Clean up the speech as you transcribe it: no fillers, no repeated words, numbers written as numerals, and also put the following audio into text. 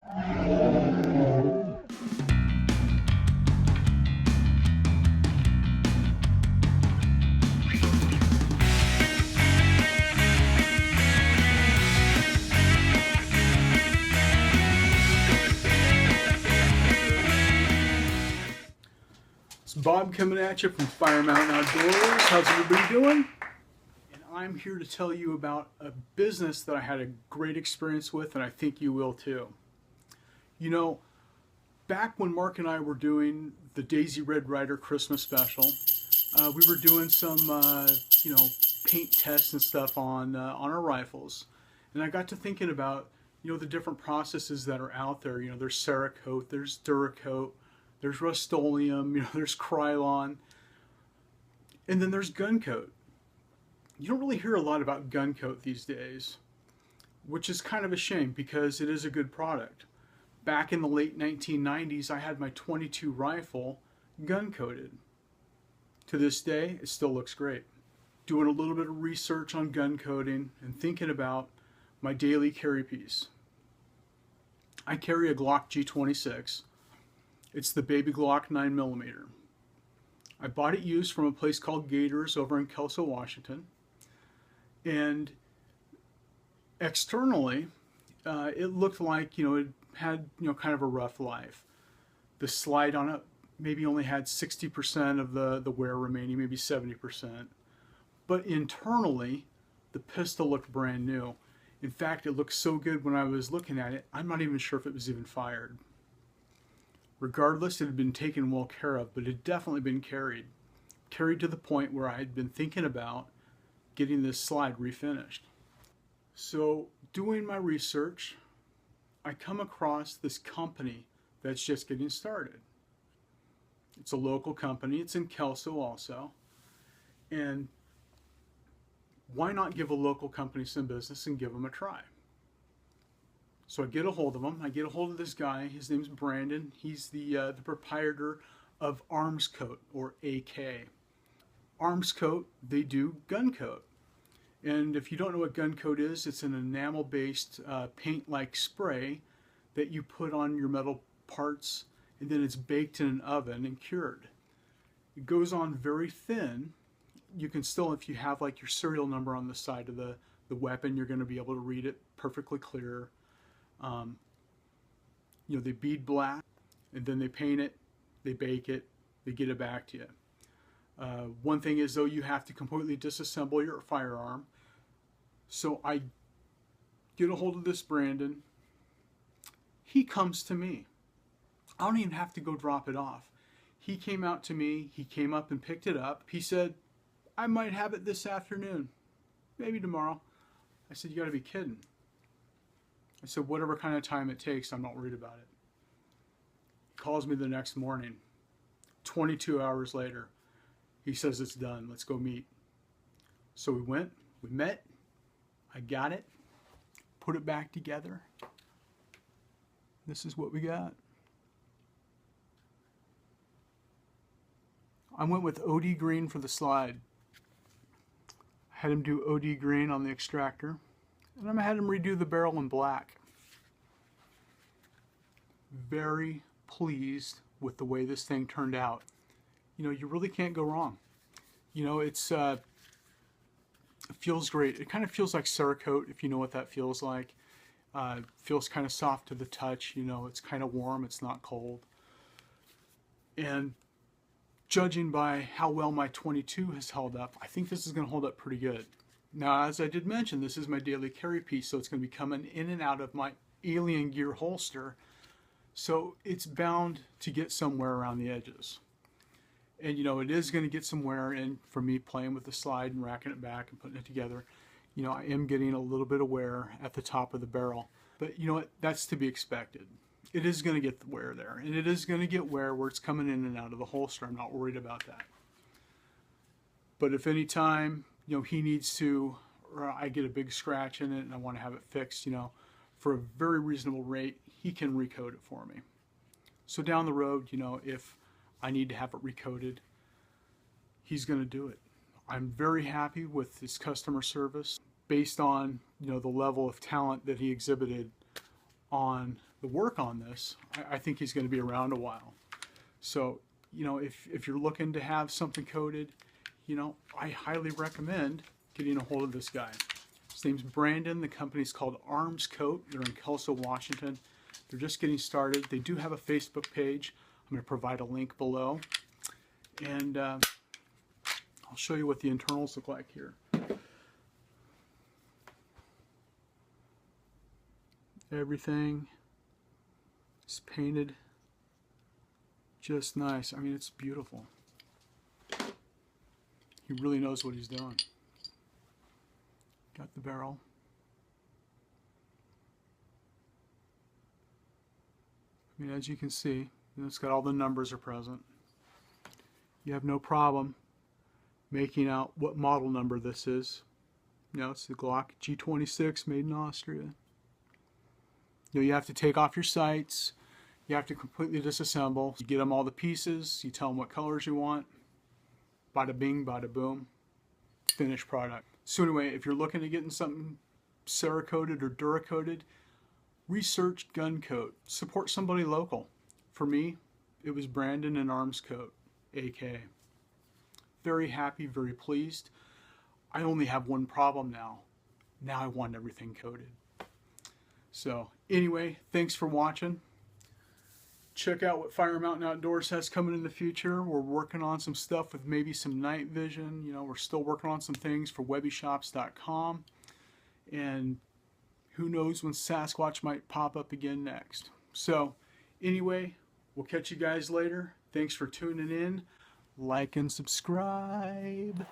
It's Bob coming at you from Fire Mountain Outdoors. How's everybody doing? And I'm here to tell you about a business that I had a great experience with, and I think you will too. You know, back when Mark and I were doing the Daisy Red Ryder Christmas special, we were doing some, paint tests and stuff on our rifles, and I got to thinking about, the different processes that are out there. There's Cerakote, there's Duracoated, there's Rust-Oleum, there's Krylon, and then there's Gun-Kote. You don't really hear a lot about Gun-Kote these days, which is kind of a shame because it is a good product. Back in the late 1990s, I had my .22 rifle gun-coated. To this day, it still looks great. Doing a little bit of research on gun coating and thinking about my daily carry piece. I carry a Glock G26. It's the baby Glock 9mm. I bought it used from a place called Gators over in Kelso, Washington. And externally, it looked like, it had, kind of a rough life. The slide on it maybe only had 60% of the wear remaining, maybe 70%. But internally, the pistol looked brand new. In fact, it looked so good when I was looking at it, I'm not even sure if it was even fired. Regardless, it had been taken well care of, but it had definitely been carried. Carried to the point where I had been thinking about getting this slide refinished. So, doing my research, I come across this company that's just getting started. It's a local company. It's in Kelso also. And why not give a local company some business and give them a try? So I get a hold of him. I get a hold of this guy. His name's Brandon. He's the proprietor of Arms-Kote, or AK. Arms-Kote, they do Gun-Kote. And if you don't know what Gun-Kote is, it's an enamel-based paint-like spray that you put on your metal parts, and then it's baked in an oven and cured. It goes on very thin. You can still, if you have like your serial number on the side of the weapon, you're going to be able to read it perfectly clear. They bead black, and then they paint it, they bake it, they get it back to you. One thing is, though, you have to completely disassemble your firearm. So I get a hold of this Brandon. He comes to me. I don't even have to go drop it off. He came out to me. He came up and picked it up. He said, I might have it this afternoon, maybe tomorrow. I said, you got to be kidding. I said, whatever kind of time it takes, I'm not worried about it. He calls me the next morning. 22 hours later, he says, it's done. Let's go meet. So we went, we met, I got it, put it back together. This is what we got. I went with OD green for the slide. I had him do OD green on the extractor, and I had him redo the barrel in black. Very pleased with the way this thing turned out. You really can't go wrong. It feels great. It kind of feels like Cerakote, if you know what that feels like. It feels kind of soft to the touch. It's kind of warm. It's not cold. And judging by how well my .22 has held up, I think this is going to hold up pretty good. Now, as I did mention, this is my daily carry piece, so it's going to be coming in and out of my alien gear holster. So it's bound to get somewhere around the edges. And it is going to get some wear in from me playing with the slide and racking it back and putting it together. I am getting a little bit of wear at the top of the barrel. But you know what? That's to be expected. It is going to get the wear there. And it is going to get wear where it's coming in and out of the holster. I'm not worried about that. But if any time, he needs to, or I get a big scratch in it and I want to have it fixed, for a very reasonable rate, he can recoat it for me. So down the road, if I need to have it recoated, he's going to do it. I'm very happy with his customer service based on, the level of talent that he exhibited on the work on this, I think he's going to be around a while. So, you know, if you're looking to have something coated, you know, I highly recommend getting a hold of this guy. His name's Brandon. The company's called Arms-Kote. They're in Kelso, Washington. They're just getting started. They do have a Facebook page. I'm going to provide a link below. And I'll show you what the internals look like here. Everything is painted just nice. I mean, it's beautiful. He really knows what he's doing. Got the barrel. I mean, as you can see, it's got all the numbers are present. You have no problem making out what model number this is. You know, it's the Glock G26 made in Austria. You know, you have to take off your sights. You have to completely disassemble. You get them all the pieces. You tell them what colors you want. Bada bing, bada boom. Finished product. So anyway, if you're looking to get in something Cerakoted or Duracoated, research Gun-Kote. Support somebody local. For me, it was Brandon and Arms-Kote, AK. Very happy, very pleased. I only have one problem now. Now I want everything coated. So anyway, thanks for watching. Check out what Firearm Mountain Outdoors has coming in the future. We're working on some stuff with maybe some night vision. You know, we're still working on some things for webbyshops.com. And who knows when Sasquatch might pop up again next. So anyway, we'll catch you guys later. Thanks for tuning in. Like and subscribe.